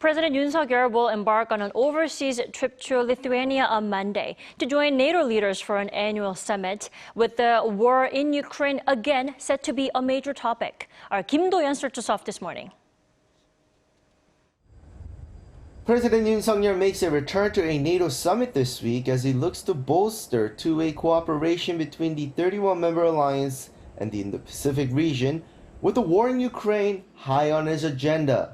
President Yoon Suk Yeol will embark on an overseas trip to Lithuania on Monday to join NATO leaders for an annual summit, with the war in Ukraine again set to be a major topic. Our Kim Do-yeon starts us off this morning. President Yoon Suk Yeol makes a return to a NATO summit this week as he looks to bolster two-way cooperation between the 31-member alliance and the Indo-Pacific region, with the war in Ukraine high on his agenda.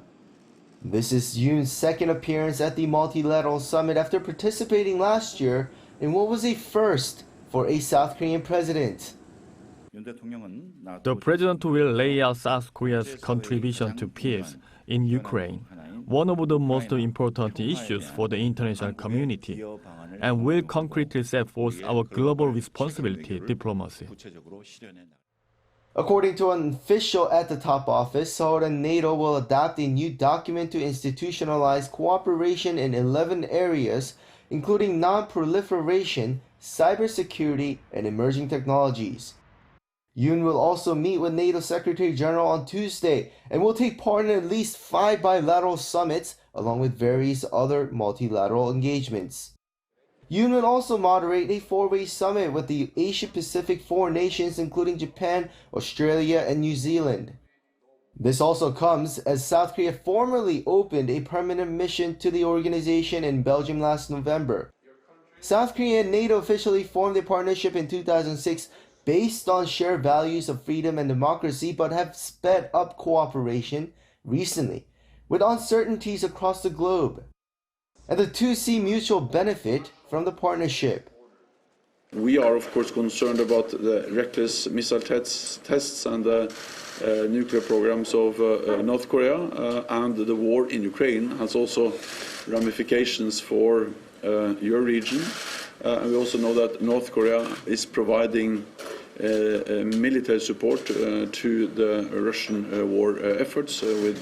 This is Yoon's second appearance at the multilateral summit after participating last year in what was a first for a South Korean president. The president will lay out South Korea's contribution to peace in Ukraine, one of the most important issues for the international community, and will concretely set forth our global responsibility diplomacy. According to an official at the top office, Seoul and NATO will adopt a new document to institutionalize cooperation in 11 areas, including non-proliferation, cybersecurity, and emerging technologies. Yoon will also meet with NATO Secretary General on Tuesday and will take part in at least 5 bilateral summits, along with various other multilateral engagements. Yoon will also moderate a 4-way summit with the Asia-Pacific 4 nations, including Japan, Australia, and New Zealand. This also comes as South Korea formally opened a permanent mission to the organization in Belgium last November. South Korea and NATO officially formed a partnership in 2006 based on shared values of freedom and democracy, but have sped up cooperation recently with uncertainties across the globe. And the two see mutual benefit from the partnership. We are, of course, concerned about the reckless missile tests and the nuclear programs of North Korea, and the war in Ukraine has also ramifications for your region. And we also know that North Korea is providing military support to the Russian war efforts with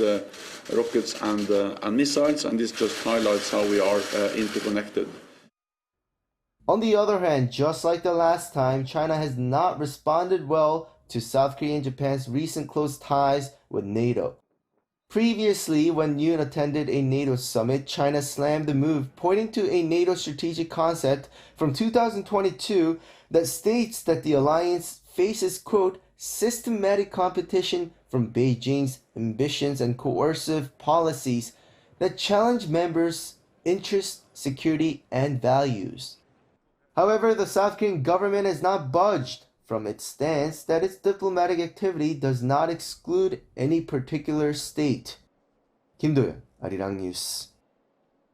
rockets and missiles, and this just highlights how we are interconnected. On the other hand, just like the last time, China has not responded well to South Korea and Japan's recent close ties with NATO. Previously, when Yoon attended a NATO summit, China slammed the move, pointing to a NATO strategic concept from 2022 that states that the alliance faces, quote, systematic competition from Beijing's ambitions and coercive policies that challenge members' interests, security, and values. However, the South Korean government has not budged from its stance that its diplomatic activity does not exclude any particular state. Kim Do-yeon, 아리랑뉴스.